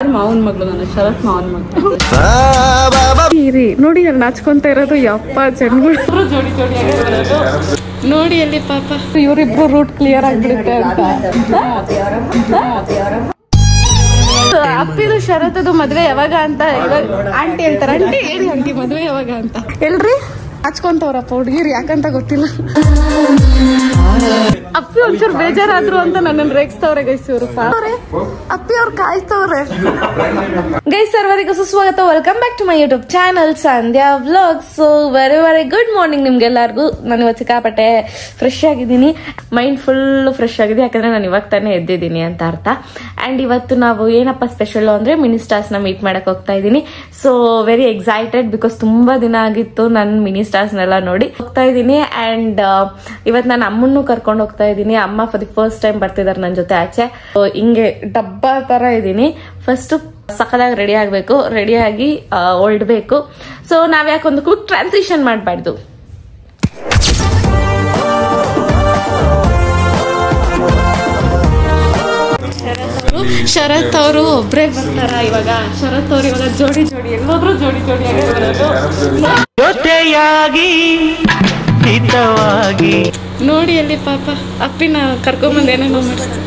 ಮಾವನ್ ಮಗಳು ನಾನು ಶರತ್ ಮಾವನ್ ಮಗಳು ನೋಡಿ ಅಲ್ಲಿ ನಾಚ್ಕೊಂತ ಇರೋದು ಯಪ್ಪ ಜನಗಳು ಜೋಡಿ ಜೋಡಿಯಾಗಿರೋದು ನೋಡಿ ಅಲ್ಲಿ ಪಾಪ ಇವರಿಬ್ರು ರೂಟ್ ಕ್ಲಿಯರ್ ಆಗ್ಬಿಡುತ್ತೆ ಅಂತ ಅಪ್ಪಿದು ಶರತ್ತದು ಮದ್ವೆ ಯಾವಾಗ ಅಂತ ಇವಾಗ ಆಂಟಿ ಅಂತಾರ ಆಂಟಿ ಹೇಳಿ ಆಂಟಿ ಮದ್ವೆ ಯಾವಾಗ ಅಂತ ಹೇಳ್ರಿ ಹಚ್ಕೊಂತವ್ರಪ್ಪ ಹುಡುಗಿರು ಯಾಕಂತ ಗೊತ್ತಿಲ್ಲ ಅಪ್ಪಿ ಒಂಚೂರು ಬೇಜಾರಾದ್ರು ಅಂತ ನನ್ನನ್ನು ರೇಗಿಸ್ತವ್ರೆ ಗೈಸ್ ಇವರು ಅಪ್ಪಿ ಅವ್ರು ಕಾಯ್ತವ್ರೆ ಗೈಸ್ ಸರ್ವರಿಗೂ ಸುಸ್ವಾಗತ welcome back to my YouTube channel Sandhya vlogs. So very good morning ನಿಮ್ಗೆಲ್ಲರಿಗೂ. ನಾನು ಇವತ್ತು ಸಿಕ್ಕಾಪಟ್ಟೆ ಫ್ರೆಶ್ ಆಗಿದ್ದೀನಿ, ಮೈಂಡ್ ಫುಲ್ ಫ್ರೆಶ್ ಆಗಿದೆ, ಯಾಕಂದ್ರೆ ನಾನು ಇವಾಗ ತಾನೇ ಎದ್ದಿದ್ದೀನಿ ಅಂತ ಅರ್ಥ. ಅಂಡ್ ಇವತ್ತು ನಾವು ಏನಪ್ಪ ಸ್ಪೆಷಲ್ ಅಂದ್ರೆ ಮಿನಿ ಸ್ಟಾರ್ಸ್ ನ ಮೀಟ್ ಮಾಡಕ್ ಹೋಗ್ತಾ ಇದ್ದೀನಿ. ಸೊ ವೆರಿ ಎಕ್ಸೈಟೆಡ್ ಬಿಕಾಸ್ ತುಂಬಾ ದಿನ ಆಗಿತ್ತು ನನ್ನ ಮಿನಿ ಸ್ಟಾರ್ಸ್ ನೆಲ್ಲ ನೋಡಿ ಹೋಗ್ತಾ ಇದ್ದೀನಿ. ಅಂಡ್ ಇವತ್ತು ನಾನು ಅಮ್ಮನ್ನು ಕರ್ಕೊಂಡು ಹೋಗ್ತಾ ಇದ್ದೀನಿ. ಅಮ್ಮ ಫಾರ್ ದಿ ಫಸ್ಟ್ ಟೈಮ್ ಬರ್ತಿದಾರೆ ನನ್ನ ಜೊತೆ ಆಚೆ. ಹಿಂಗೆ ಡಬ್ಬ ತರ ಇದ್ದೀನಿ. ಫಸ್ಟ್ ಸಖದಾಗಿ ರೆಡಿ ಆಗ್ಬೇಕು, ರೆಡಿ ಆಗಿ ಹೊರಡ್ಬೇಕು. ಸೊ ನಾವ್ ಯಾಕೊಂದು ಕ್ವಿಕ್ ಟ್ರಾನ್ಸಿಷನ್ ಮಾಡಬಾರ್ದು. ಶರತ್ ಅವರು ಒಬ್ರೇ ಬರ್ತಾರ ಇವಾಗ. ಶರತ್ ಅವ್ರು ಇವಾಗ ಜೋಡಿ ಜೋಡಿ ಎಲ್ಲೋದ್ರು ಜೋಡಿ ಜೋಡಿಯಾಗಿ ಜೊತೆಯಾಗಿ ನೋಡಿ ಅಲ್ಲಿ ಪಾಪ ಅಪ್ಪಿನ ಕರ್ಕೊಂಬಂದ್ ಏನೇನೋ ಮಾಡಿಸ್ತೀನಿ.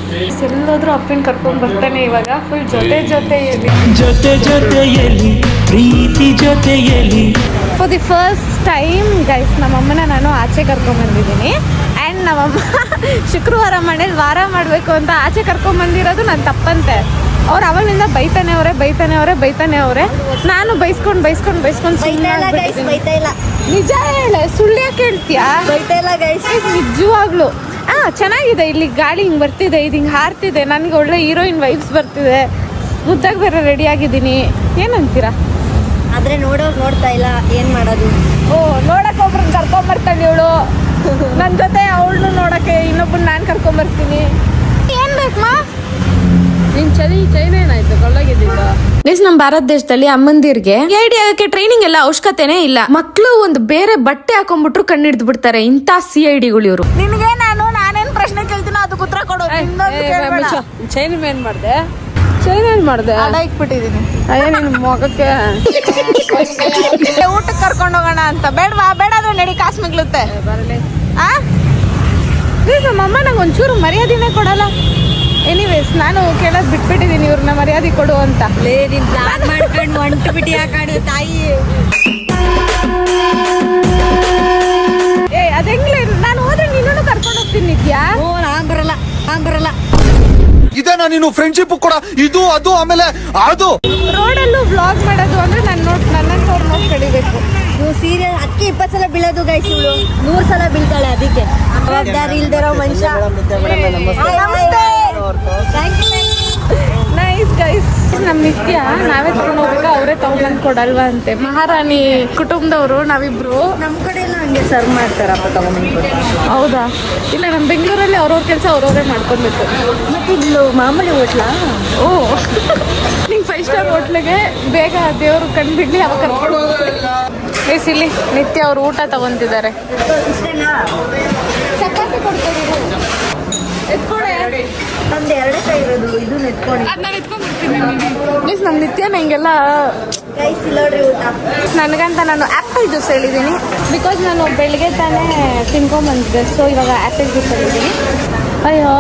ಎಲ್ಲೋದ್ರು ಅಪ್ಪಿನ ಕರ್ಕೊಂಡ್ ಬರ್ತಾನೆ ಇವಾಗ. ಫುಲ್ ಜೊತೆ ಜೊತೆಯಲ್ಲಿ ಪ್ರೀತಿ ಜೊತೆಯಲ್ಲಿ for the first time guys ನಮ್ಮಮ್ಮನ ನಾನು ಆಚೆ ಕರ್ಕೊಂಡ್ಬಂದಿದ್ದೀನಿ. ಆ್ಯಂಡ್ ನಮ್ಮಮ್ಮ ಶುಕ್ರವಾರ ಮನೇಲಿ ವಾರ ಮಾಡಬೇಕು ಅಂತ ಆಚೆ ಕರ್ಕೊಂಡ್ಬಂದಿರೋದು ನನ್ನ ತಪ್ಪಂತೆ. ಅವ್ರು ಅವಳಿಂದ ಬೈತಾನೆ ಅವರೇ. ನಾನು ಬೈಸ್ಕೊಂಡು ನಿಜ ಹೇಳ ಸುಳ್ಳು ಯಾಕೆ ಹೇಳ್ತೀಯಾ? ನಿಜವಾಗ್ಲು ಚೆನ್ನಾಗಿದೆ. ಇಲ್ಲಿ ಗಾಳಿ ಹಿಂಗ್ ಬರ್ತಿದೆ, ಇದು ಹಿಂಗ್ ಹಾರ್ತಿದೆ, ನನ್ಗೆ ಒಳ್ಳೆ ಹೀರೋಯಿನ್ ವೈಬ್ಸ್ ಬರ್ತಿದೆ. ಮುದ್ದಾಗಿ ಬೇರೆ ರೆಡಿ ಆಗಿದ್ದೀನಿ. ಏನಂತೀರಾ? ಆದ್ರೆ ನೋಡ್ತಾ ಇಲ್ಲ, ಏನ್ ಮಾಡೋದು? ಓ ನೋಡಕ್ ಒಬ್ರನ್ನ ಕರ್ಕೊಂಬರ್ತಾಳೆ ಇವಳು ನನ್ ಜೊತೆ. ಅವಳನ್ನು ನೋಡಕ್ಕೆ ಇನ್ನೊಬ್ಬನ ನಾನ್ ಕರ್ಕೊಂಬರ್ತೀನಿ. ಏನ್ ಬೇಕಮ್ಮ ನಿನ್ ಚೈನ್ ಏನಾಯ್ತು ಕೊಳ್ಳೋಗಿದ್ದ? ಗೈಸ್, ನಮ್ಮ ಭಾರತ ದೇಶದಲ್ಲಿ ಅಮ್ಮಂದಿರ್ಗೆ ಐಡಿ ಆಗಕ್ಕೆ ಟ್ರೈನಿಂಗ್ ಎಲ್ಲ ಅವಶ್ಯಕತೆನೇ ಇಲ್ಲ. ಮಕ್ಳು ಒಂದು ಬೇರೆ ಬಟ್ಟೆ ಹಾಕೊಂಡ್ಬಿಟ್ರು ಕಣ್ಣಿಡ್ದು ಬಿಡ್ತಾರೆ. ಇಂತ CIDಗಳು ಇವರು. ನಿನ್ಗೆ ನಾನೇನ್ ಪ್ರಶ್ನೆ ಕೇಳ್ತೀನೋ ಅದಕ್ಕೆ ಉತ್ತರ ಕೊಡೋ. ಚೈನ್ ಏನ್ ಮಾಡ್ದೆ ಅಲ್ಲ ಇಕ್ಬಿಟ್ಟಿದೀನಿ. ಅಯ್ಯ ನಿನ್ ಮೊಗಕ್ಕೆ ಊಟಕ್ಕೆ ಕರ್ಕೊಂಡು ಹೋಗೋಣ ಅಂತ. ಬೇಡ ಅಂದ್ರೆ ನಡಿ, ಕಾಸು ಮಿಗ್ಲುತ್ತೆ. ನಮ್ಮಮ್ಮ ನಂಗೆ ಒಂಚೂರು ಮರ್ಯಾದೆನೇ ಕೊಡಲ್ಲ. ಎನಿವೇಸ್ ನಾನು ಕೇಳೋದ್ ಬಿಟ್ಬಿಟ್ಟಿದೀನಿ ಇವ್ರನ್ನ ಮರ್ಯಾದೆ ಕೊಡು ಅಂತ. ಮಾಡ್ಕೊಂಡು ಹೊಂಟು ಬಿಟ್ಟು ಯಾಕಾಡು ತಾಯಿ. ಅದೆಂಗ್ಲೇ ನಾನು ಹೋದ್ರೆ ನೀನು ಕರ್ಕೊಂಡು ಹೋಗ್ತೀನಿ ನಿತ್ಯಾ. ನಾನ್ ಬರಲ್ಲ. ಇದೇನಾ ನೀನು ಫ್ರೆಂಡ್ಶಿಪ್ ಕೂಡ ಇದು ಅದು ಆಮೇಲೆ ಅದು ರೋಡಲ್ಲೂ ವ್ಲಾಗ್ ಮಾಡೋದು ಅಂದ್ರೆ ನನ್ನಂತವ್ರು ನೋಡಿ ಕಡಿಬೇಕು. ಸೀರಿಯಲ್ ಅದಕ್ಕೆ 20 ಸಲ ಬೀಳೋದು ಗೈಸ್. ಇವಳು 100 ಸಲ ಬೀಳ್ತಾಳೆ. ಅದಕ್ಕೆ ಜವಾಬ್ದಾರಿ ಇಲ್ದಿರೋ ಮನುಷ್ಯ. Nice guys. ನಮ್ ನಿತ್ಯ ನಾವೇ ತಗೊಂಡು ಹೋಗ್ಬೇಕು, ಅವರೇ ತಗೊಂಡ್ ಕೊಡಲ್ವಾ ಅಂತೆ. ಮಹಾರಾಣಿ ಕುಟುಂಬದವರು ನಾವಿಬ್ರು. ನಮ್ ಕಡೆ ಎಲ್ಲ ಹಂಗೆ ಸರ್ವ್ ಮಾಡ್ತಾರಪ್ಪ ತಗೊಂಡ್ಬಂದು. ಹೌದಾ? ಇಲ್ಲ ನಮ್ ಬೆಂಗಳೂರಲ್ಲಿ ಅವ್ರವ್ರ ಕೆಲಸ ಅವ್ರವ್ರೇ ಮಾಡ್ಕೊಬೇಕು. ಮತ್ತೆ ಇಲ್ಲೂ ಮಾಮೂಲಿ ಹೋಟ್ಲಾ? ಓ ನಿಂಗೆ 5 ಸ್ಟಾರ್ ಹೋಟ್ಲಿಗೆ ಬೇಗ ದೇವರು ಕಂಡ್ಬಿಡ್ಲಿ ಅವಾಗ ಕರ್ಕೊಂಡು ಇಲ್ಲಿ ನಿತ್ಯ ಅವ್ರು ಊಟ ತಗೊಂತಿದ್ದಾರೆ. ಚಪಾತಿ ಕೊಡ್ತಾರೆ. ನಮ್ದು 2 ಕೈ ಇರೋದು, ಇದು ನೆತ್ಕೊಂಡು ಪ್ಲೀಸ್. ನಮ್ ನಿತ್ಯ ನಂಗೆಲ್ಲ ಗೈಸ್ ಇಲ್ಲೋಡ್ರಿ ಊಟ. ನನಗಂತ ನಾನು ಆ್ಯಪಲ್ ಜ್ಯೂಸ್ ಹೇಳಿದ್ದೀನಿ ಬಿಕಾಸ್ ನಾನು ಬೆಳಿಗ್ಗೆ ತಾನೇ ತಿನ್ಕೊಂಬಂದಿದ್ದೆ. ಸೊ ಇವಾಗ ಆ್ಯಪಲ್ ಜ್ಯೂಸ್ ಹೇಳಿದ್ದೀನಿ. ಅಯ್ಯೋ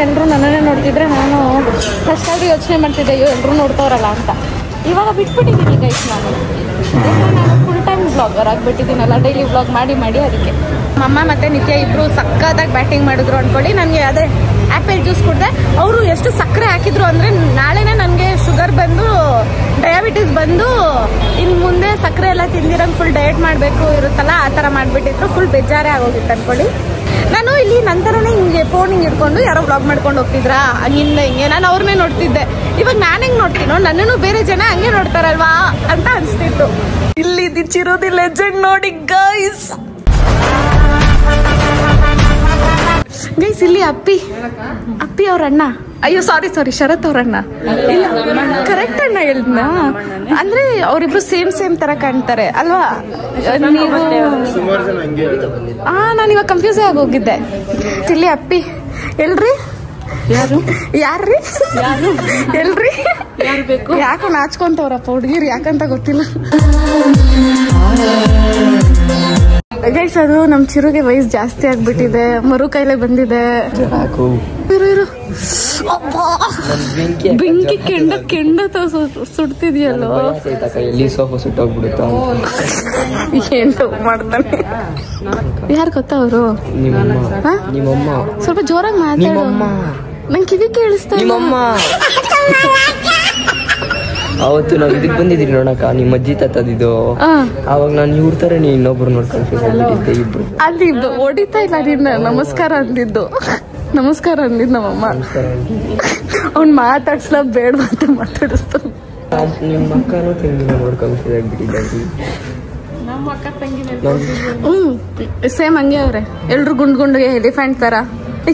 ಎಲ್ಲರೂ ನನ್ನನ್ನೇ ನೋಡ್ತಿದ್ರೆ ನಾನು ಫಸ್ಟ್ ಆಗಿ ಯೋಚನೆ ಮಾಡ್ತಿದ್ದೆ, ಅಯ್ಯೋ ಎಲ್ಲರೂ ನೋಡ್ತವ್ರಲ್ಲ ಅಂತ. ಇವಾಗ ಬಿಟ್ಬಿಟ್ಟಿದ್ದೀನಿ ಗೈಸ್. ನಾನು ಫುಲ್ ಟೈಮ್ ಬ್ಲಾಗರ್ ಆಗಿಬಿಟ್ಟಿದ್ದೀನಲ್ಲ, ಡೈಲಿ ಬ್ಲಾಗ್ ಮಾಡಿ ಅದಕ್ಕೆ. ಅಮ್ಮ ಮತ್ತೆ ನಿತ್ಯ ಇಬ್ರು ಸಕ್ಕತ್ತಾಗಿ ಬ್ಯಾಟಿಂಗ್ ಮಾಡಿದ್ರು ಅನ್ಕೊಳ್ಳಿ. ನನಗೆ ಅದೇ ಆ್ಯಪಲ್ ಜ್ಯೂಸ್ ಕುಡಿದೆ. ಅವರು ಎಷ್ಟು ಸಕ್ಕರೆ ಹಾಕಿದ್ರು ಅಂದರೆ ನಾಳೆನೇ ನನಗೆ ಶುಗರ್ ಬಂದು ಡಯಾಬಿಟಿಸ್ ಬಂದು ಇನ್ನು ಮುಂದೆ ಸಕ್ಕರೆ ಎಲ್ಲ ತಿಂದಿರಂಗೆ ಫುಲ್ ಡಯಟ್ ಮಾಡಬೇಕು ಇರುತ್ತಲ್ಲ, ಆ ಥರ ಮಾಡಿಬಿಟ್ಟಿದ್ರು. ಫುಲ್ ಬೇಜಾರೇ ಆಗೋಗಿತ್ತು ಅನ್ಕೊಳ್ಳಿ. ನಾನು ಇಲ್ಲಿ ನಂತರನೇ ಹಿಂಗೆ ಫೋನ್ ಹಿಂಗೆ ಇಟ್ಕೊಂಡು ಯಾರೋ ಬ್ಲಾಗ್ ಮಾಡ್ಕೊಂಡು ಹೋಗ್ತಿದ್ರಾ ಹಂಗಿಂದ ಹಿಂಗೆ. ನಾನು ಅವ್ರನ್ನೇ ನೋಡ್ತಿದ್ದೆ. ಇವಾಗ ನಾನು ಹೆಂಗೆ ನೋಡ್ತೀನೋ ನನ್ನನ್ನು ಬೇರೆ ಜನ ಹಂಗೆ ನೋಡ್ತಾರಲ್ವಾ ಅಂತ ಅನಿಸ್ತಿತ್ತು. ಇಲ್ಲಿ ಚಿರೋದಿ ಲೆಜೆಂಡ್ ನೋಡಿ ಗೈಸ್. ಇಲ್ಲಿ ಅಪ್ಪಿ ಅವ್ರ ಅಣ್ಣ. ಅಯ್ಯೋ ಸಾರಿ ಶರತ್ ಅವ್ರ ಅಣ್ಣ. ಇಲ್ಲ ಕರೆಕ್ಟ್ ಅಣ್ಣ ಹೇಳಿದ್ನ ಅಂದ್ರೆ ಅವರಿಬ್ರು ಸೇಮ್ ತರ ಕಾಣ್ತಾರೆ ಅಲ್ವಾ? ನೀವು ನಾನು ಇವಾಗ ಕನ್ಫ್ಯೂಸ್ ಆಗಿ ಹೋಗಿದ್ದೆ. ಇಲ್ಲಿ ಅಪ್ಪಿ ಎಲ್ರಿ ಯಾರು ಯಾರ್ರಿ ಯಾರು ಎಲ್ರಿ ಯಾರು ಬೇಕು? ಯಾಕೋ ನಾಚ್ಕೊಂತವ್ರಪ್ಪ ಹುಡುಗಿರು, ಯಾಕಂತ ಗೊತ್ತಿಲ್ಲ. ಗೈಸ್ ಅದು ನಮ್ ಚಿರುಗೆ ವಯಸ್ಸು ಜಾಸ್ತಿ ಆಗ್ಬಿಟ್ಟಿದೆ, ಮರು ಕಾಯಿಲೆ ಬಂದಿದೆ. ಬೆಂಕಿ ಕೆಂಡ ಸುಡ್ತಿದ್ಯಲ್ಲೋ, ಏನು ಮಾಡ್ತಾನೆ ಯಾರು ಗೊತ್ತಾ ಅವರು? ಸ್ವಲ್ಪ ಜೋರಾಗಿ ಮಾತಾಡೋ, ನಂಗೆ ಕಿವಿ ಕೇಳಿಸ್ತಾ ಇಲ್ಲ. ಅವತ್ತು ನಾವ್ ಇದಕ್ ಬಂದಿದ್ರಿ ನೋಡಕ, ನಿಮ್ಮ ಅಜ್ಜಿ ತತ್ತದಿದ್ದು. ಅವಾಗ ನಾನು ಇವ್ರ ತರ ನೀ ಇನ್ನೊಬ್ರು ನೋಡ್ಕೊಂಡು ಇಬ್ರು ಅಲ್ಲಿ ಹೊಡಿತಾ ಇಲ್ಲ ನಿನ್ನ. ನಮಸ್ಕಾರ ಅಂದಿದ್ದು, ನಮಸ್ಕಾರ ಅಂದಿದ್ದು ನಮ್ಮಮ್ಮ. ಅವ್ನ್ ಮಾತಾಡ್ಸ್ಲ ಬೇಡ ಅಂತ ಮಾತಾಡಿಸ್ತು. ನಿಮ್ಮ ಅಕ್ಕನೂ ತಂಗಿನ ನೋಡ್ಕೊಂಡ್ಬಿಟ್ಟಿದ್ದೆ. ನಮ್ಮ ಅಕ್ಕ ತಂಗಿ ಸೇಮ್ ಹಂಗೆ ಅವ್ರೆ, ಎಲ್ರು ಗುಂಡ್ಗೆ ಎಲಿಫೆಂಟ್ ತರ.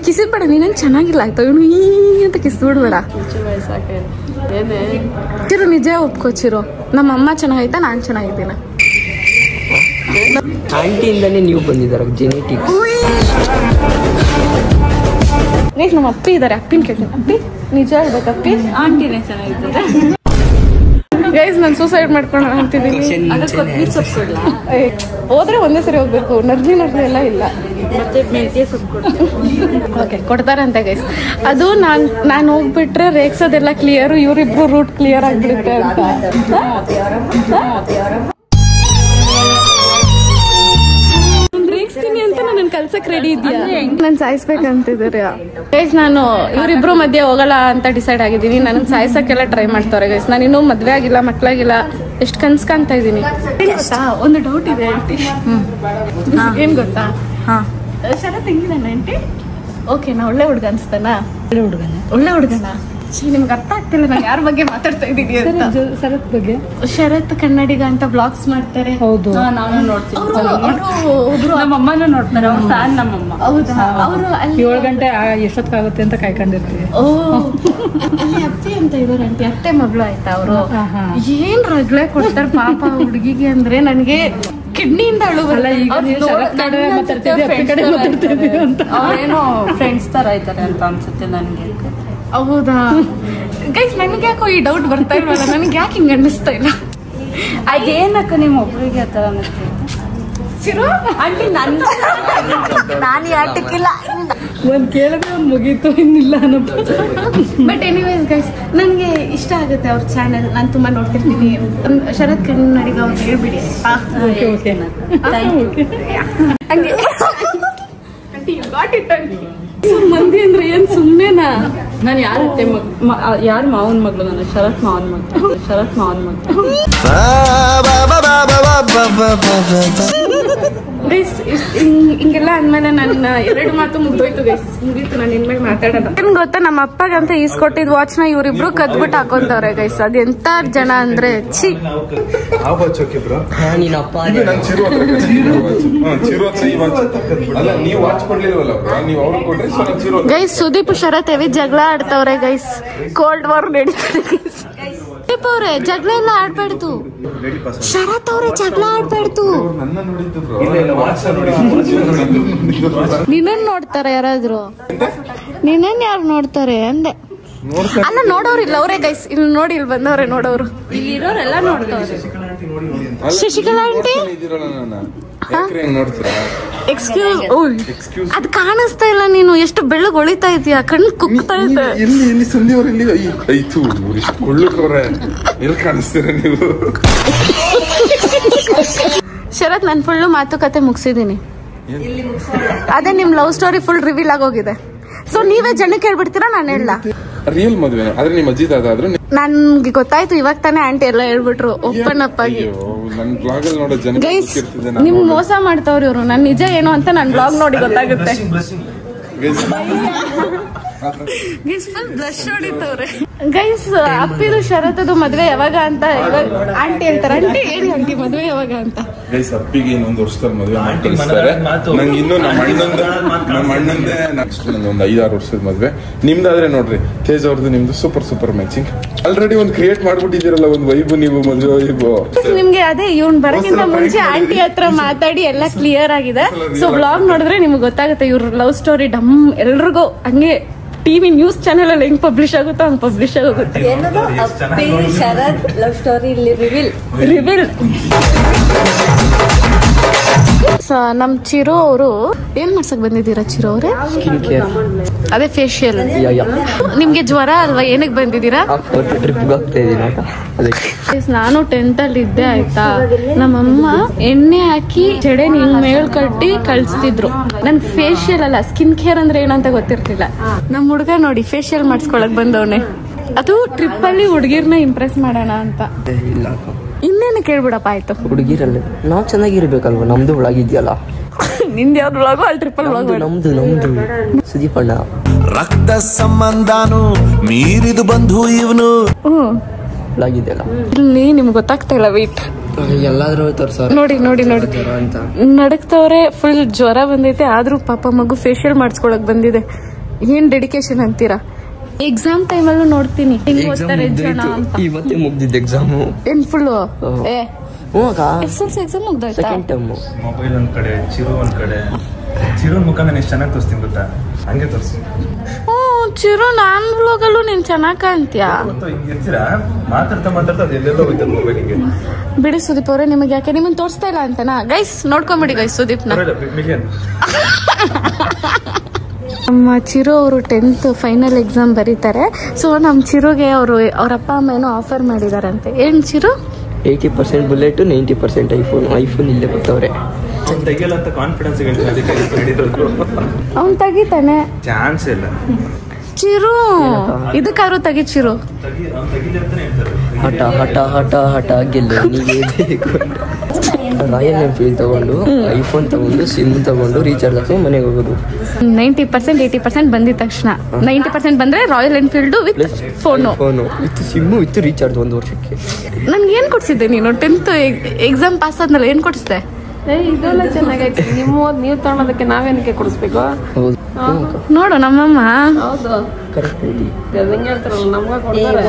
ಕಿಸಿ ಬೇಡ, ನೀನೇನ್ ಚೆನ್ನಾಗಿಲ್ಲ ಆಯ್ತು ಇವನು ಈ ಅಂತ ಕಿಸ್ ಬಿಡ್ಬೇಡ. ಚಿರು ನಿಜ ಒಪ್ಕೋ ಚಿರು, ನಮ್ಮ ಅಮ್ಮ ಚೆನ್ನಾಗೈತಾ ನಾನ್ ಚೆನ್ನಾಗಿದ್ದೀನ? ಆಂಟಿಯಿಂದಾನೇ ನೀವು ಬಂದಿದ್ದಾರೆ, ಜೆನೆಟಿಕ್. ನಮ್ಮ ಅಪ್ಪಿ ಇದಾರೆ, ಅಪ್ಪಿನ ಕೇಳ್ತೀನಿ. ಅಪ್ಪಿ ನಿಜ ಹೇಳ್ಬೇಕು, ಅಪ್ಪಿ ಆಂಟಿನೇ ಚೆನ್ನಾಗಿದ್ದಾರೆ. ಗೈಸ್ ನಾನು ಸೂಸೈಡ್ ಮಾಡ್ಕೊಂಡು ಅಂತಿದ್ದೀನಿ. ಹೋದ್ರೆ ಒಂದೇ ಸರಿ ಹೋಗ್ಬೇಕು, ನರ್ಲಿ ಎಲ್ಲ ಇಲ್ಲ. ಮತ್ತೆ ಮೆಂತ್ಯ ಸೊಪ್ಪು ಓಕೆ ಕೊಡ್ತಾರಂತೆ ಗೈಸ್. ಅದು ನಾನು ಹೋಗ್ಬಿಟ್ರೆ ರೇಗ್ಸೋದೆಲ್ಲ ಕ್ಲಿಯರ್, ಇವರಿಬ್ರು ರೂಟ್ ಕ್ಲಿಯರ್ ಆಗ್ಬಿಡುತ್ತೆ ಅಂತ. ರೇಗ್ಸ್ತೀನಿ ಅಂತ ನನ್ನ ಕಲ್ಸಕ್ ರೆಡಿ ಇದೆಯಾ? ನಾನು ಸಾಯಿಸ್ಬೇಕಂತಿದ್ದೀರಿ ಗೈಸ್. ನಾನು ಇವರಿಬ್ರು ಮಧ್ಯೆ ಹೋಗಲ್ಲ ಅಂತ ಡಿಸೈಡ್ ಆಗಿದ್ದೀನಿ. ನನಗೆ ಸಾಯಿಸಕ್ಕೆಲ್ಲ ಟ್ರೈ ಮಾಡ್ತಾರೆ ಗೈಸ್. ನಾನು ಇನ್ನೂ ಮದ್ವೆ ಆಗಿಲ್ಲ, ಮಕ್ಳಾಗಿಲ್ಲ, ಎಷ್ಟು ಕನ್ಸ್ಕೊಂತ ಇದ್ದೀನಿ. ಒಂದು ಡೌಟ್ ಇದೆ ಆಂಟಿ. ಏನ್ ಗೊತ್ತಾ? ಶರತ್ ಹೆಂಗಿದಾನ ಆಂಟಿ? ಓಕೆ ನಾ ಒಳ್ಳೆ ಹುಡುಗ ಅನ್ಸ್ತಾನ? ಒಳ್ಳೆ ಹುಡುಗನ. ನಿಮ್ಗೆ ಅರ್ಥ ಆಗ್ತಿಲ್ಲ ನಾನು ಯಾರ ಬಗ್ಗೆ ಮಾತಾಡ್ತಾ ಇದ್ದೀನಿ ಅಂತ. ಶರತ್ ಬಗ್ಗೆ? ಶರತ್ ಕನ್ನಡಿಗ ಅಂತ ಬ್ಲಾಗ್ಸ್ ಮಾಡ್ತಾರೆ. ಹೌದು, ನಾನು ನೋಡ್ತೀನಿ. ಒಬ್ರು ನಮ್ಮಮ್ಮನೂ ನೋಡ್ತಾರೆ, ಅವ್ರ ಫ್ಯಾನ್ ನಮ್ಮಮ್ಮ. ಹೌದಾ? ಅವರು ಅಲ್ಲಿ 7 ಗಂಟೆ ಎಷ್ಟೊತ್ತಾಗುತ್ತೆ ಅಂತ ಕಾಯ್ಕೊಂಡಿರ್ತೀವಿ. ಓ, ಅಲ್ಲಿ ಅತ್ತೆ ಅಂತ ಇದಾರೆ ಆಂಟಿ, ಅತ್ತೆ ಮಗಳು ಆಯ್ತಾ ಅವರು. ಏನ್ ರಗ್ಳೆ ಕೊಡ್ತಾರೆ ಪಾಪ ಹುಡುಗಿಗೆ ಅಂದ್ರೆ ನನಗೆ ಕಿಡ್ನಿಯಿಂದ ಅಳುವಲ್ಲ. ಅವ್ರೇನೋ ಫ್ರೆಂಡ್ಸ್ ತರ ಆಯ್ತಾರೆ ಅಂತ ಅನ್ಸುತ್ತೆ ನನಗೆ. ಹೌದಾ ಗೈಸ್, ನನ್ಗೆ ಯಾಕೋ ಈ ಡೌಟ್ ಬರ್ತಾ ಇಲ್ವಲ್ಲ, ನನ್ಗೆ ಯಾಕೆ ಹಿಂಗ ಅನ್ನಿಸ್ತಾ ಇಲ್ಲ. ಅದೇನಕ್ಕ ನಿಮ್ಮ ಒಬ್ರಿಗೆ ಆ ತರ ಅನ್ನಿಸ್ತೈತೆ? ಚಿರು ಆಂಟಿ ನಾನು ಯಾಟಕ್ಕಿಲ್ಲ, ಒಂದ್ ಕೇಳಿದ್ರೆ ಒಂದ್ ಮುಗೀತು, ಇನ್ನಿಲ್ಲ ಅನ್ನೋ. ಬಟ್ ಎನಿವೇಸ್ ಗೈಸ್, ನನಗೆ ಇಷ್ಟ ಆಗುತ್ತೆ ಅವ್ರ ಚಾನಲ್, ನಾನು ತುಂಬಾ ನೋಡ್ತಿರ್ತೀನಿ. ಶರತ್ ಕನ್ನಡಿಗ ಅವ್ರು ಹೇಳ್ಬಿಡಿ. ಮಂದಿ ಅಂದ್ರೆ ಏನ್ ಸುಮ್ನೆನಾ? ನಾನು ಯಾರ ಮಾವನ್ ಮಗಳು? ನಾನು ಶರತ್ ಮಾವನ್ ಮಗಳು. ಗೈಸ್ ಹಿಂಗೆಲ್ಲ ಅಂದ್ಮೇಲೆ ನನ್ನ 2 ಮಾತು ಮುಗ್ದೋಯ್ತು ಗೈಸ್, ಮುಗೀತು. ನಾನು ಇನ್ಮೇಲೆ ಮಾತಾಡೋಣ. ಏನ್ ಗೊತ್ತಾ, ನಮ್ಮ ಅಪ್ಪಗಂತ ಈಸ್ಕೊಟ್ಟಿದ್ ವಾಚ್ ನ ಇವರಿಬ್ರು ಕದ್ಬಿಟ್ಟು ಹಾಕೊಂತವ್ರೆ ಗೈಸ್. ಅದ್ ಎಂತ ಜನ ಅಂದ್ರೆ ಛೀ. ಗೈಸ್ ಸುದೀಪ್ ಶರತ್ ಹೆವಿ ಜಗಳ ಆಡ್ತವ್ರೆ ಗೈಸ್, ಕೋಲ್ಡ್ ವಾರ್ ನಡೀತದೆ ಗೈಸ್. ಸುದೀಪ್ ಅವ್ರೆ ಜಗಳ ಎಲ್ಲ ಆಡ್ಬಾರ್ದು, ಶರತ್ ಅವ್ರೆ ಜಗಳ ಆಡ್ಬಾರ್ದು. ನಿನ್ನನ್ ನೋಡ್ತಾರೆ ಯಾರಾದ್ರು? ನಿನ್ನನ್ ಯಾರು ನೋಡ್ತಾರೆ ಅಂದೆ. ಅಲ್ಲ ನೋಡೋರಿಲ್ಲ ಅವರೇ ಗೈಸ್, ಇಲ್ಲಿ ನೋಡಿ, ಇಲ್ಲಿ ಬಂದವ್ರೆ ನೋಡೋರು. ಇಲ್ಲಿರೋರೆಲ್ಲ ನೋಡ್ತಾರೆ. ಶಶಿಕಲಾ ಆಂಟಿ ಎಕ್ಸ್ಕ್ಯೂಸ್, ಅದ್ ಕಾಣಿಸ್ತಾ ಇಲ್ಲ. ನೀನು ಎಷ್ಟು ಬೆಳ್ಳಗ್ ಹೊಳಿತಾ ಇದೀಯ, ಕಣ್ಣು ಕುಕ್ತಾ ಇದೆ. ಶರತ್ ನಾನು ಫುಲ್ಲು ಮಾತುಕತೆ ಮುಗಿಸಿದೀನಿ. ಅದೇ ನಿಮ್ ಲವ್ ಸ್ಟೋರಿ ಫುಲ್ ರಿವೀಲ್ ಆಗೋಗಿದೆ. ಸೊ ನೀವೇ ಜನಕ್ಕೆ ಹೇಳ್ಬಿಡ್ತೀರಾ? ನಾನು ಹೇಳ ರಿಯಲ್ ಮದುವೆ ಆದ್ರೆ ನಿಮ್ಮ ಅಜ್ಜಿ ತಾತ ಆದ್ರೆ ನನ್ಗೆ ಗೊತ್ತಾಯ್ತು ಇವಾಗ ತಾನೇ ಆಂಟಿ ಎಲ್ಲ ಹೇಳ್ಬಿಟ್ರು ಓಪನ್ ಅಪ್ ಆಗಿ. ಗೈಸ್ ನಿಮ್ ಮೋಸ ಮಾಡ್ತವ್ರಿ ಇವ್ರು. ನನ್ ನಿಜ ಏನು ಅಂತ ನನ್ ಬ್ಲಾಗ್ ನೋಡಿ ಗೊತ್ತಾಗುತ್ತೆ. ಗೈಸ್ ಫುಲ್ ಬ್ಲಶ್ ಹೊಡಿತವ್ರೆ. ಗೈಸ್ ಅಪ್ಪಿದು ಶರತ್ತದು ಮದ್ವೆ ಯಾವಾಗ ಅಂತ ಇವಾಗ ಆಂಟಿ ಹೇಳ್ತಾರೆ. ಆಂಟಿ ಹೇಳಿ ಆಂಟಿ ಮದ್ವೆ ಯಾವಾಗ ಅಂತ. ಗೈಸ್ ಅಪ್ಪಿಗೆ ಇನ್ನೊಂದು ವರ್ಷದಲ್ಲಿ ಮದುವೆ ಮಾಡ್ತಾರೆ. ನಂಗೆ ಇನ್ನು ನಮ್ಮ ಅಣ್ಣಂದೇ ನೆಕ್ಸ್ಟ್ ಒಂದು 5-6 ವರ್ಷದ ಮದ್ವೆ. ನಿಮ್ದಾದ್ರೆ ನೋಡ್ರಿ ತೇಜ್ ಅವ್ರದ್ದು ನಿಮ್ದು ಸೂಪರ್ ಮ್ಯಾಚಿಂಗ್. ಆಲ್ರೆಡಿ ಒಂದು ಕ್ರಿಯೇಟ್ ಮಾಡ್ಬಿಟ್ಟಿದ್ದೀರಲ್ಲ ಒಂದು ವೈಬು, ನೀವು ಮದುವೆ ವೈಬು. ನಿಮ್ಗೆ ಅದೇ ಇವ್ನ್ ಬರೋಕ್ಕಿಂತ ಮುಂಚೆ ಆಂಟಿ ಹತ್ರ ಮಾತಾಡಿ ಎಲ್ಲ ಕ್ಲಿಯರ್ ಆಗಿದೆ. ಸೊ ಬ್ಲಾಗ್ ನೋಡಿದ್ರೆ ನಿಮ್ಗೆ ಗೊತ್ತಾಗುತ್ತೆ ಇವ್ರ ಲವ್ ಸ್ಟೋರಿ ಡಮ್ ಎಲ್ರಿಗೂ ಹಂಗೆ ಟಿವಿ ನ್ಯೂಸ್ ಚಾನೆಲ್ ಅಲ್ಲಿ ಹೆಂಗ್ ಪಬ್ಲಿಷ್ ಆಗುತ್ತೋ ಹಂಗ್ ಪಬ್ಲಿಷ್ ಆಗುತ್ತೆ. ಏನದು ಅಪ್ಪಿ ಶರತ್ ಲವ್ ಸ್ಟೋರಿ ರಿವೀಲ್. ನಮ್ ಚಿರು ಅವರು ಏನ್ ಮಾಡ್ಸಕ್ ಬಂದಿದ್ದೀರಾ ಚಿರು ಅವ್ರೆ? Skin care. ಅದೇ ಫೇಶಿಯಲ್. ನಿಮ್ಗೆ ಜ್ವರ ಅಲ್ವಾ, ಏನಕ್ಕೆ ಬಂದಿದ್ದೀರಾ? ನಾನು 10th ಅಲ್ಲಿ ಇದ್ದೆ ಆಯ್ತಾ, ನಮ್ಮಮ್ಮ ಎಣ್ಣೆ ಹಾಕಿ ಜಡೆ ಹಿಂಗ್ ಮೇಲ್ ಕಟ್ಟಿ ಕಳ್ಸ್ತಿದ್ರು. ನನ್ ಫೇಶಿಯಲ್ ಅಲ್ಲ ಸ್ಕಿನ್ ಕೇರ್ ಅಂದ್ರೆ ಏನಂತ ಗೊತ್ತಿರ್ತಿಲ್ಲ. ನಮ್ ಹುಡ್ಗ ನೋಡಿ ಫೇಶಿಯಲ್ ಮಾಡ್ಸ್ಕೊಳಕ್ ಬಂದವನೆ. ಅದು ಟ್ರಿಪ್ ಅಲ್ಲಿ ಹುಡ್ಗಿರ್ನ ಇಂಪ್ರೆಸ್ ಮಾಡೋಣ ಅಂತ. ಇನ್ನೇನು ಕೇಳ್ಬಿಡಪ್ಪ ಆಯ್ತು. ಹುಡುಗಿರಲ್ಲ ನಾವ್ ಚೆನ್ನಾಗಿರ್ಬೇಕಲ್ವಾ, ನಮ್ದು ಒಳಗಿದ್ಯಲ್ಲ. ನಿಂದ ಯಾವ್ದು ಒಳಗೋ ಅಲ್ಲಿ ಟ್ರಿಪ್ ಅಲ್ಲಿ ನಮ್ದು ಸುದೀಪಣ್ಣ ರಕ್ತ ಸಂಬಂಧನು ಮೀರಿದು ಬಂಧು ಇವನು ಒಳಗಿದ್ಯಲ್ಲ. ಇಲ್ಲಿ ನಿಮ್ಗೆ ಗೊತ್ತಾಗ್ತಾ ಇಲ್ಲ ವೇಟ್ ಎಲ್ಲಾದ್ರೂ ತೋರ್ಸೋ. ನೋಡಿ ಅಂತ ನಡಕ್ತವ್ರೆ. ಫುಲ್ ಜ್ವರ ಬಂದೈತೆ, ಆದ್ರೂ ಪಾಪ ಮಗು ಫೇಶಿಯಲ್ ಮಾಡಿಸ್ಕೊಳಕ್ ಬಂದಿದೆ. ಏನ್ ಡೆಡಿಕೇಶನ್ ಅಂತೀರಾ? ಎಕ್ಸಾಮ್ ಟೈಮಲ್ಲೂ ನೋಡ್ತೀನಿ ಹೆಂಗ್ ಓದ್ತಾರೆ ಜನ ಅಂತ. ಇವತ್ತೇ ಮುಗ್ದಿದ್ದ ಎಕ್ಸಾಮು. ಏನ್ ಫುಲ್ SSLC ಎಕ್ಸಾಮ್ ಮುಗ್ದಾಯ್ತಾ? Second term. ಮೊಬೈಲ್ ಒಂದ್ ಕಡೆ, ಚಿರು ಒಂದ್ ಕಡೆ. ಚಿರು ಮುಖ ನಾನು ಎಷ್ಟು ಚೆನ್ನಾಗಿ ತೋರಿಸ್ತೀನಿ ಗೊತ್ತಾ, ಹಂಗೆ ತೋರಿಸಿ. ಚಿರು ನಾನ್ ಬ್ಲಾಗಲ್ಲೂ ನೀನ್ ಚೆನ್ನಾಗ್ ಕಾಣ್ತೀಯಾ. ಇರ್ತೀರಾ ಮಾತಾಡ್ತಾ ಅದೆಲ್ಲೆಲ್ಲೋ ಹೋಯ್ತದ ಮೊಬೈಲಿಗೆ. ಬಿಡಿ ಸುದೀಪ್ ಅವ್ರೆ, ನಿಮಗೆ ಯಾಕೆ ನಿಮ್ಮನ್ನ ತೋರಿಸ್ತಾ ಇಲ್ಲ ಅಂತನಾ? ಗೈಸ್ ನೋಡ್ಕೊಂಬಿಡಿ ಗೈಸ್ ಸುದೀಪ್ನ. ನಮ್ಮ ಚಿರು ಅವರು 10th ಫೈನಲ್ ಎಕ್ಸಾಮ್ ಬರೀತಾರೆ. ಸೊ ನಮ್ಮ ಚಿರುಗೆ ಅವ್ರ ಅಪ್ಪ ಅಮ್ಮ ಏನೋ ಆಫರ್ ಮಾಡಿದಾರಂತೆ. ಏನ್ ಚಿರು? 80% ಬುಲೆಟ್, 90% ಐಫೋನ್ ಇಲ್ಲೇ ಕೊಟ್ಟವ್ರೆ. ತೆಗಿಯಲ್ಲ ಅಂತ ಕಾನ್ಫಿಡೆನ್ಸ್ ಅವ್ನ್ ತೆಗಿತಾನೆ, ಚಾನ್ಸ್ ಇಲ್ಲ. ಚಿರು ಇದಕ್ಕಾದ್ರು ತೆಗಿ ಚಿರು. ಹಠ ಗೆಲ್ಲು ನೀವೇ ಬೇಕು. ರಾಯಲ್ ಎನ್ಫೀಲ್ಡ್ ತಗೊಂಡು, ಐಫೋನ್ ತಗೊಂಡು, ಸಿಮ್ ತಗೊಂಡು ರೀಚಾರ್ಜ್ ಹಾಕಿ ಮನೆಗೆ ಹೋಗೋದು. 90% 80% ಬಂದಿದ ತಕ್ಷಣ 90% ಬಂದ್ರೆ royal Enfield with phone with SIM with recharge 1 ವರ್ಷಕ್ಕೆ. ನನ್ಗೆ ಏನ್ ಕೊಡ್ಸಿದ್ದೆ ನೀನು? 10th ಎಕ್ಸಾಮ್ ಪಾಸ್ ಆದ್ಮೇಲೆ ಏನ್ ಕೊಡಿಸ್ದೆ? ಇದೆಲ್ಲ ಚೆನ್ನಾಗೈತೆ. ನೀವು ತಗೊಳೋದಕ್ಕೆ ನಾವೇನಕ್ಕೆ ಕೊಡಿಸ್ಬೇಕು? ಹೌದು ನೋಡು ನಮ್ಮಮ್ಮ. ಹೌದು ಕರೆಕ್ಟ್ ಐತಿ. ಹೆಂಗೆ ಹೇಳ್ತಾರಲ್ಲ ನಮ್ಗೆ ಕೊಡ್ತಾರೆ.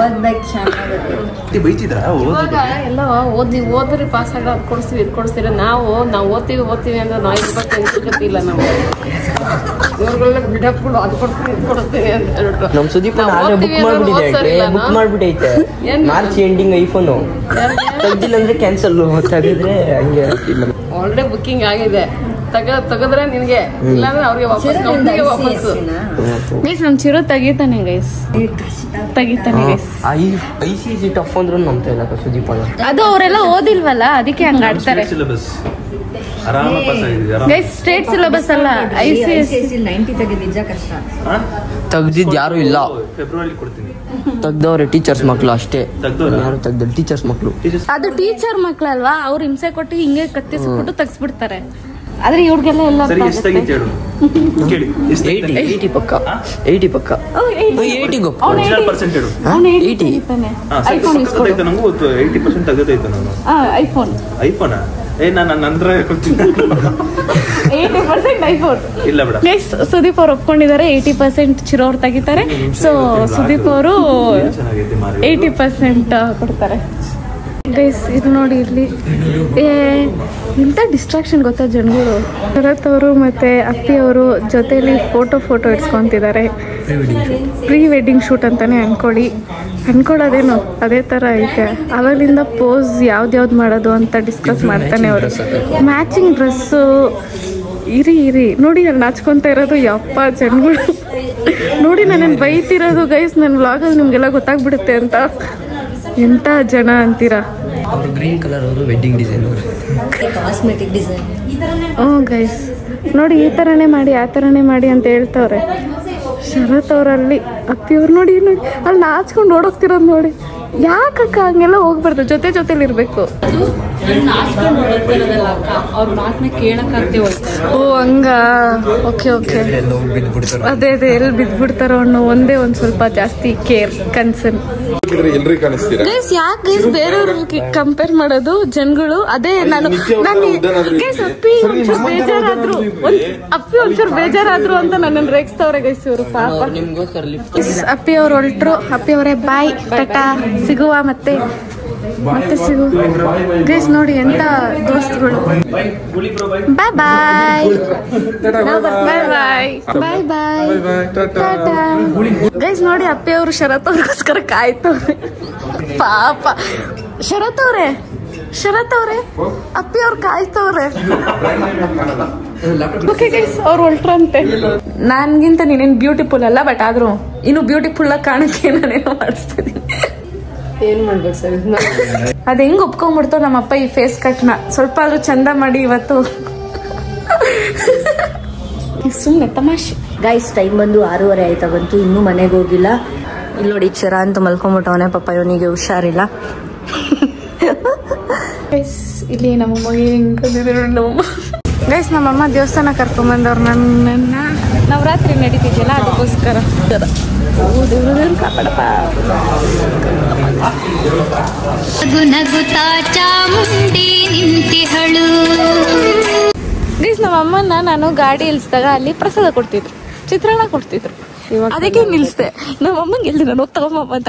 ಎಲ್ಲ ಓದ್ರಿ ಪಾಸ್ ಆಗೋದು ಕೊಡಿಸ್ತೀವಿ, ಇದು ಕೊಡಿಸ್ತೀರ. ನಾವು ಓದ್ತೀವಿ ಅಂದ್ರೆ ನಾವು ಇರ್ಬೇಕು ಇಲ್ಲ. ನಾವು ಇವ್ರಿಗೆಲ್ಲ ಬಿಡಕ್ಬಿಡು, ಅದು ಕೊಡ್ತೀವಿ ಇದು ಕೊಡಿಸ್ತೀವಿ ಅಂತ ಹೇಳ್ಬಿಟ್ಟು. ನಮ್ ಸುದೀಪ್ ಬುಕ್ ಮಾಡ್ಬಿಟ್ಟೈತೆ. ಮಾರ್ಚ್ ಎಂಡಿಂಗ್ ಐಫೋನು ತೆಗ್ದಿಲ್ಲ ಅಂದ್ರೆ ಕ್ಯಾನ್ಸಲ್, ತೆಗೆದ್ರೆ ಹಂಗೆ ಇಲ್ಲ. ಆಲ್ರೆಡಿ ಬುಕ್ಕಿಂಗ್ ಆಗಿದೆ. ತೆಗೆದ್ರೆ ನಿನಗೆ, ಇಲ್ಲಾಂದ್ರೆ ಅವ್ರಿಗೆ ವಾಪಸ್. ಗೈಸ್ ನಮ್ ಚಿರು ತೆಗಿತಾನೆ ಗೈಸ್. ICC ಟಫ್ ಅಂದ್ರೂ ನಂಬ್ತಾ ಇಲ್ಲ ಸುದೀಪ್ ಅಣ್ಣ. ಅದು ಅವರೆಲ್ಲ ಓದಿಲ್ವಲ್ಲ, ಅದಕ್ಕೆ ಹಂಗ ಆಡ್ತಾರೆ. ಗೈಸ್ ಸ್ಟೇಟ್ ಸಿಲೆಬಸ್ ಅಲ್ಲ, ICSE 90 ತೆಗೆದು ನಿಜ ಕಷ್ಟ. ತೆಗ್ದಿದ್ ಯಾರು ಇಲ್ಲ. ಫೆಬ್ರವರಿ ಕೊಡ್ತೀನಿ. ತೆಗ್ದವ್ರೆ ಟೀಚರ್ಸ್ ಮಕ್ಳು ಅಷ್ಟೇ. ಯಾರು ತೆಗ್ದ ಟೀಚರ್ಸ್ ಮಕ್ಳು. ಅದು ಟೀಚರ್ ಮಕ್ಳಲ್ವಾ, ಅವ್ರು ಹಿಂಸೆ ಕೊಟ್ಟು ಹಿಂಗೆ ಕತ್ತಿಸ್ಬಿಟ್ಟು ತೆಗ್ಸ್ಬಿಡ್ತಾರೆ. ಆದ್ರೆ ಇವ್ರಿಗೆಲ್ಲ ಎಲ್ಲ 80 ಪಕ್ಕ 80 ಪಕ್ಕ 80 ಗೊಪ್ಪ 80 ಸುದೀಪ್ ಅವ್ರು ಒಪ್ಕೊಂಡಿದ್ದಾರೆ. 80% ಚಿರು ಅವ್ರು ತೆಗಿತಾರೆ. ಸೊ ಸುದೀಪ್ ಅವರು 80% ಕೊಡ್ತಾರೆ. ಗೈಸ್ ಇದು ನೋಡಿ, ಇಲ್ಲಿ ಇಂಥ ಡಿಸ್ಟ್ರಾಕ್ಷನ್ ಗೊತ್ತಾ ಜನಗಳು. ಶರತ್ ಅವರು ಮತ್ತೆ ಅಪ್ಪಿ ಅವರು ಜೊತೆಲಿ ಫೋಟೋ ಇಡ್ಸ್ಕೊಂತಿದ್ದಾರೆ. ಪ್ರೀ ವೆಡ್ಡಿಂಗ್ ಶೂಟ್ ಅಂತಾನೆ ಅನ್ಕೊಳ್ಳೋದೇನೋ ಅದೇ ಥರ ಐತೆ. ಅವಾಗಲಿಂದ ಪೋಸ್ ಯಾವ್ದು ಮಾಡೋದು ಅಂತ ಡಿಸ್ಕಸ್ ಮಾಡ್ತಾನೆ ಅವರು. ಮ್ಯಾಚಿಂಗ್ ಡ್ರೆಸ್ಸು ಇರಿ ನೋಡಿ, ನಾನು ನಾಚ್ಕೊತಾ ಇರೋದು. ಯಪ್ಪ ಜನಗಳು ನೋಡಿ, ನನ್ನನ್ನು ಬೈತಿರೋದು ಗೈಸ್. ನನ್ನ ವ್ಲಾಗಲ್ಲಿ ನಿಮಗೆಲ್ಲ ಗೊತ್ತಾಗ್ಬಿಡುತ್ತೆ ಅಂತ. ಎಂಥ ಜನ ಅಂತೀರಾ. ಅವರು ಗ್ರೀನ್ ಕಲರ್, ಅವರು wedding design, cosmetic design. Guys ನೋಡಿ, ಈ ಥರನೇ ಮಾಡಿ ಆ ಥರನೇ ಮಾಡಿ ಅಂತ ಹೇಳ್ತವ್ರೆ ಶರತ್ ಅವರಲ್ಲಿ. ಅಪ್ಪಿಯವ್ರು ನೋಡಿ ಅಲ್ಲಿ ನಾಚ್ಕೊಂಡು ಓಡೋಗ್ತಿರೋದು ನೋಡಿ. ಯಾಕಕ್ಕ ಹಂಗೆಲ್ಲ ಹೋಗ್ಬಾರ್ದು, ಜೊತೆಲಿ ಇರಬೇಕು. ಅವ್ರ ಮಾತನ್ನ ಕೇಳಕ್ಕಾಗ್ತೇವೆ. ಓ ಹಂಗ, ಓಕೆ ಅದೇ ಎಲ್ಲಿ ಬಿದ್ಬಿಡ್ತಾರೋ ಅನ್ನೋ ಒಂದೇ ಒಂದು ಸ್ವಲ್ಪ ಜಾಸ್ತಿ ಕೇರ್, ಕನ್ಸರ್ನ್. ಗೈಸ್ ಯಾಕೆ ಗೈಸ್ ಬೇರೆಯವ್ರಿಗೆ ಕಂಪೇರ್ ಮಾಡೋದು ಜನಗಳು? ಅದೇ ನಾನು ಗೈಸ್ ಅಪ್ಪಿ ಒಂಚೂರು ಬೇಜಾರಾದ್ರು ಅಂತ ನನ್ನನ್ನು ರೇಗಿಸ್ತವ್ರೆ ಗೈಸ್ ಇವರು ಪಾಪ. ಅಪ್ಪಿ ಅವ್ರು ಹೊರಟ್ರು. ಅಪ್ಪಿ ಅವರೇ ಬಾಯ್, ಟಾಟಾ, ಸಿಗುವ ಮತ್ತೆ. ಮತ್ತೆ ಸಿಗು ಗೈಸ್. ನೋಡಿ ಎಂತ ದೋಸ್ತುಗಳು. ಬಾಯ್ ಬಾಯ್ ಬಾಯ್ ಬಾಯ್ ಬಾಯ್ ಗೈಸ್. ನೋಡಿ ಅಪ್ಪಿ ಅವರು ಶರತ್ ಅವ್ರಿಗೋಸ್ಕರ ಕಾಯ್ತವ್ರೆ. ಪಾಪ ಶರತ್ ಅವ್ರೆ ಅಪ್ಪಿ ಅವ್ರು ಕಾಯ್ತವ್ರೆ. ಓಕೆ ಗೈಸ್, ಅವ್ರು ಹೊಲ್ಟ್ರಂತೆ. ನನ್ಗಿಂತ ನೀನೇನ್ ಬ್ಯೂಟಿಫುಲ್ ಅಲ್ಲ, ಬಟ್ ಆದ್ರೂ ಇನ್ನು ಬ್ಯೂಟಿಫುಲ್ ಆಗಿ ಕಾಣಕ್ಕೆ ನಾನೇನೋ ಮಾಡಿಸ್ತಿದ್ದೀನಿ. ಏನ್ ಮಾಡ್ಬೇಕು ಸರ್? ಅದ್ ಹೆಂಗ್ ಒಪ್ಕೊಂಡ್ಬಿಡ್ತಾವ ನಮ್ಮಪ್ಪ ಈ ಫೇಸ್ ಕಟ್ನ. ಸ್ವಲ್ಪ ಆದ್ರೂ ಚಂದ ಮಾಡಿ ಇವತ್ತು. ಸುಮ್ನೆ ತಮಾಷೆ. ಗೈಸ್ ಟೈಮ್ ಬಂದು 6:30 ಆಯ್ತಾ ಬಂತು, ಇನ್ನೂ ಮನೆಗೆ ಹೋಗಿಲ್ಲ. ಇಲ್ಲಿ ನೋಡಿ ಚರ ಅಂತ ಮಲ್ಕೊಂಡ್ಬಿಟ್ಟವನೆ. ಪಾಪ ಇವನಿಗೆ ಹುಷಾರಿಲ್ಲ. ಇಲ್ಲಿ ನಮ್ಮಮ್ಮಗೆ ನಮ್ಮಮ್ಮ ಗೈಸ್, ನಮ್ಮಮ್ಮ ದೇವಸ್ಥಾನ ಕರ್ಕೊಂಡ್ಬಂದವ್ರು ನನ್ನ. ನವರಾತ್ರಿ ನಡೀತಿದ್ಯಲ್ಲ ಅದಕ್ಕೋಸ್ಕರ. ಕಾಪಾಡಪ್ಪ. ಗೈಸ್, ನಮ್ಮಮ್ಮನ ನಾನು ಗಾಡಿ ಇಳಿಸಿದಾಗ ಅಲ್ಲಿ ಪ್ರಸಾದ ಕೊಡ್ತಿದ್ರು, ಚಿತ್ರಾನ್ನ ಕೊಡ್ತಿದ್ರು. ಅದಕ್ಕೆ ನಿಲ್ಸ್ದೆ. ನಮ್ಮಮ್ಮಂಗೆ ಎಲ್ಲಿ ನಾನು ತಗೊಂಬಮ್ಮ ಅಂತ.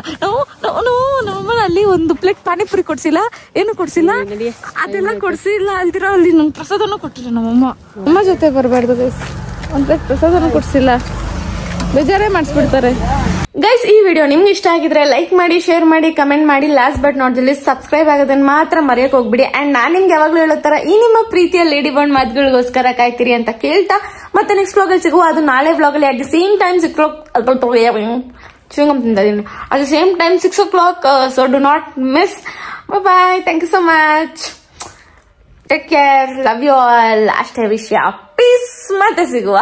ನಮ್ಮಮ್ಮನ ಅಲ್ಲಿ ಒಂದು ಪ್ಲೇಟ್ ಪಾನಿಪುರಿ ಕೊಡ್ಸಿಲ್ಲ, ಏನು ಕೊಡ್ಸಿಲ್ಲ, ಅದೆಲ್ಲ ಕೊಡ್ಸಿಲ್ಲ ಅಲ್ದಿರ. ಅಲ್ಲಿ ನಂಗೆ ಪ್ರಸಾದನೂ ಕೊಟ್ಟಿಲ್ಲ ನಮ್ಮಮ್ಮ. ಅಮ್ಮ ಜೊತೆ ಬರಬಾರ್ದು ಗೈಸ್, ಒಂದ್ ಪ್ಲೇಟ್ ಪ್ರಸಾದನೂ ಕೊಡ್ಸಿಲ್ಲ, ಬೇಜಾರೇ ಮಾಡಿಸ್ಬಿಡ್ತಾರೆ. ಗೈಸ್, ಈ ವಿಡಿಯೋ ನಿಮ್ಗೆ ಇಷ್ಟ ಆಗಿದ್ರೆ ಲೈಕ್ ಮಾಡಿ, ಶೇರ್ ಮಾಡಿ, ಕಮೆಂಟ್ ಮಾಡಿ. Last but not the least subscribe ಆಗೋದನ್ನ ಮಾತ್ರ ಮರೆಯಕ್ ಹೋಗ್ಬಿಡಿ. ಅಂಡ್ ನಾನ್ ನಿಮ್ಗೆ ಯಾವಾಗ್ಲೂ ಹೇಳೋ ತರ ಈ ನಿಮ್ಮ ಪ್ರೀತಿಯ ಲೇಡಿ ಬಾಂಡ್ ಮಾತುಗಳಿಗೋಸ್ಕರ ಕಾಯ್ತೀರಿ ಅಂತ ಕೇಳ್ತಾ ಮತ್ತೆ ನೆಕ್ಸ್ಟ್ ವ್ಲಾಗ್ ಅಲ್ಲಿ ಸಿಗುವ. ಅದು ನಾಳೆ ವ್ಲಾಗ್ ಅಲ್ಲಿ at the same time 6 o'clock. So do not miss. Bye bye. Thank you so much. Take care. Love you all. ಅಷ್ಟೇ ವಿಷಯ. ಪೀಸ್. ಮತ್ತೆ ಸಿಗುವ.